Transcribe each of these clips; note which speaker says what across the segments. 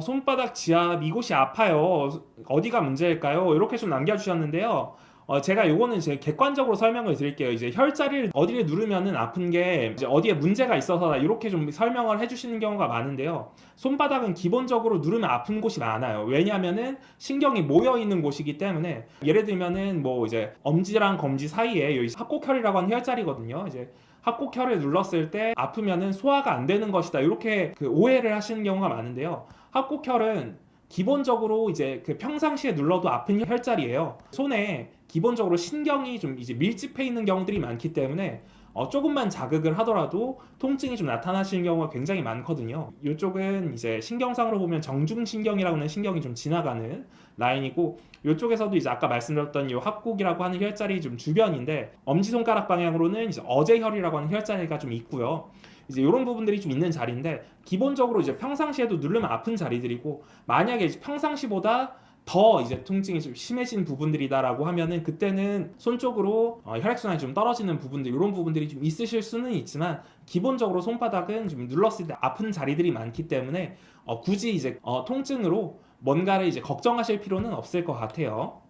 Speaker 1: 손바닥 지압 이곳이 아파요. 어디가 문제일까요? 이렇게 좀 남겨주셨는데요. 제가 요거는 이제 객관적으로 설명을 드릴게요. 이제 혈자리를 어디를 누르면은 아픈 게 이제 어디에 문제가 있어서다 이렇게 좀 설명을 해주시는 경우가 많은데요. 손바닥은 기본적으로 누르면 아픈 곳이 많아요. 왜냐하면은 신경이 모여 있는 곳이기 때문에 예를 들면은 뭐 이제 엄지랑 검지 사이에 여기 합곡혈이라고 하는 혈자리거든요. 이제 합곡혈을 눌렀을 때 아프면은 소화가 안 되는 것이다. 이렇게 그 오해를 하시는 경우가 많은데요. 합곡혈은 기본적으로 이제 그 평상시에 눌러도 아픈 혈자리예요. 손에 기본적으로 신경이 좀 이제 밀집해 있는 경우들이 많기 때문에 조금만 자극을 하더라도 통증이 좀 나타나시는 경우가 굉장히 많거든요. 이쪽은 이제 신경상으로 보면 정중신경이라고 하는 신경이 좀 지나가는 라인이고, 이쪽에서도 이제 아까 말씀드렸던 이 합곡이라고 하는 혈자리 좀 주변인데, 엄지손가락 방향으로는 이제 어제혈이라고 하는 혈자리가 좀 있고요. 이제 이런 부분들이 좀 있는 자리인데, 기본적으로 이제 평상시에도 누르면 아픈 자리들이고, 만약에 이제 평상시보다 더 이제 통증이 좀 심해진 부분들이다라고 하면은 그때는 손 쪽으로 혈액순환이 좀 떨어지는 부분들, 이런 부분들이 좀 있으실 수는 있지만, 기본적으로 손바닥은 좀 눌렀을 때 아픈 자리들이 많기 때문에 굳이 이제 통증으로 뭔가를 이제 걱정하실 필요는 없을 것 같아요.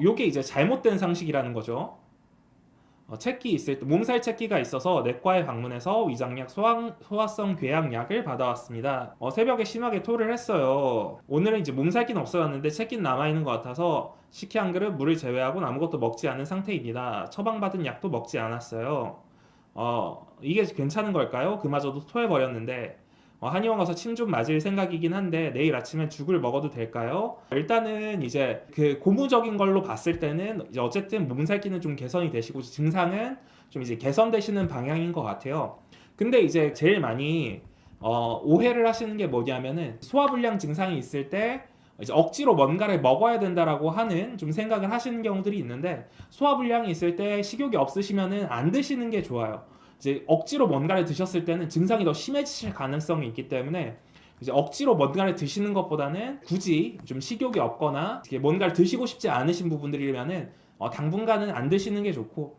Speaker 1: 요게 이제 잘못된 상식이라는 거죠. 체기 있을 때 몸살 체기가 있어서 내과에 방문해서 위장약 소화성 궤양약을 받아왔습니다. 새벽에 심하게 토를 했어요. 오늘은 이제 몸살기는 없어졌는데 체기는 남아있는 것 같아서 식혜 한 그릇, 물을 제외하고는 아무것도 먹지 않은 상태입니다. 처방받은 약도 먹지 않았어요. 이게 괜찮은 걸까요? 그마저도 토해버렸는데 한의원 가서 침 좀 맞을 생각이긴 한데 내일 아침에 죽을 먹어도 될까요? 일단은 이제 그 고무적인 걸로 봤을 때는 이제 어쨌든 몸살기는 좀 개선이 되시고 증상은 좀 이제 개선되시는 방향인 것 같아요. 근데 이제 제일 많이 오해를 하시는 게 뭐냐면은 소화불량 증상이 있을 때 이제 억지로 뭔가를 먹어야 된다라고 하는 좀 생각을 하시는 경우들이 있는데, 소화불량이 있을 때 식욕이 없으시면은 안 드시는 게 좋아요. 이제 억지로 뭔가를 드셨을 때는 증상이 더 심해지실 가능성이 있기 때문에 이제 억지로 뭔가를 드시는 것보다는 굳이 좀 식욕이 없거나 뭔가를 드시고 싶지 않으신 부분들이면은 당분간은 안 드시는 게 좋고,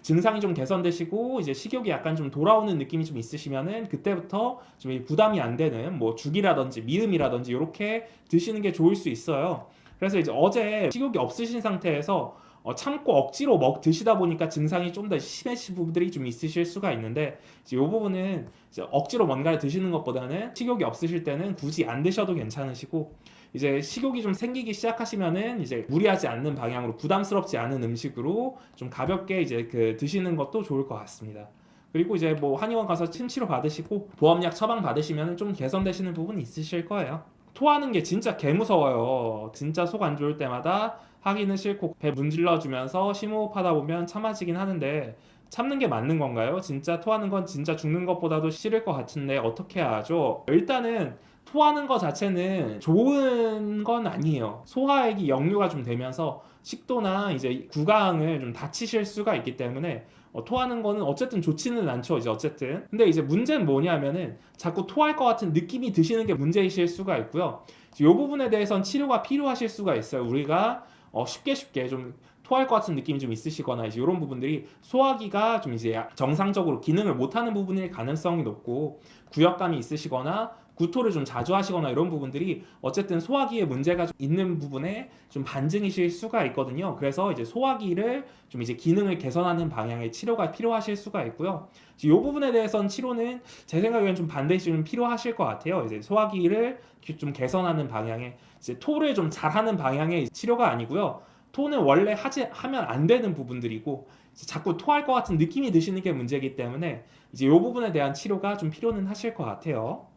Speaker 1: 증상이 좀 개선되시고 이제 식욕이 약간 좀 돌아오는 느낌이 좀 있으시면은 그때부터 좀 부담이 안 되는 뭐 죽이라든지 미음이라든지 이렇게 드시는 게 좋을 수 있어요. 그래서 이제 어제 식욕이 없으신 상태에서 참고 억지로 드시다 보니까 증상이 좀 더 심해진 부분들이 좀 있으실 수가 있는데, 이제 이 부분은 이제 억지로 뭔가를 드시는 것보다는 식욕이 없으실 때는 굳이 안 드셔도 괜찮으시고, 이제 식욕이 좀 생기기 시작하시면은 이제 무리하지 않는 방향으로 부담스럽지 않은 음식으로 좀 가볍게 이제 그 드시는 것도 좋을 것 같습니다. 그리고 이제 뭐 한의원 가서 침 치료 받으시고 보험약 처방 받으시면 좀 개선되시는 부분이 있으실 거예요. 토하는 게 진짜 개 무서워요. 진짜 속 안 좋을 때마다 하기는 싫고 배 문질러 주면서 심호흡하다 보면 참아지긴 하는데, 참는 게 맞는 건가요? 진짜 토하는 건 진짜 죽는 것보다도 싫을 것 같은데 어떻게 해야 하죠? 일단은 토하는 것 자체는 좋은 건 아니에요. 소화액이 역류가 좀 되면서 식도나 이제 구강을 좀 다치실 수가 있기 때문에 토하는 거는 어쨌든 좋지는 않죠. 이제 어쨌든. 근데 이제 문제는 뭐냐면은 자꾸 토할 것 같은 느낌이 드시는 게 문제이실 수가 있고요. 이 부분에 대해서는 치료가 필요하실 수가 있어요. 우리가 쉽게 좀 토할 것 같은 느낌이 좀 있으시거나 이제 이런 부분들이 소화기가 좀 이제 정상적으로 기능을 못하는 부분일 가능성이 높고, 구역감이 있으시거나 구토를 좀 자주 하시거나 이런 부분들이 어쨌든 소화기에 문제가 좀 있는 부분에 좀 반증이실 수가 있거든요. 그래서 이제 소화기를 좀 이제 기능을 개선하는 방향의 치료가 필요하실 수가 있고요. 이 부분에 대해서는 치료는 제 생각에는 좀 반드시 좀 필요하실 것 같아요. 이제 소화기를 좀 개선하는 방향의, 이제 토를 좀 잘하는 방향의 치료가 아니고요. 토는 원래 하면 안 되는 부분들이고 자꾸 토할 것 같은 느낌이 드시는 게 문제이기 때문에 이제 이 부분에 대한 치료가 좀 필요는 하실 것 같아요.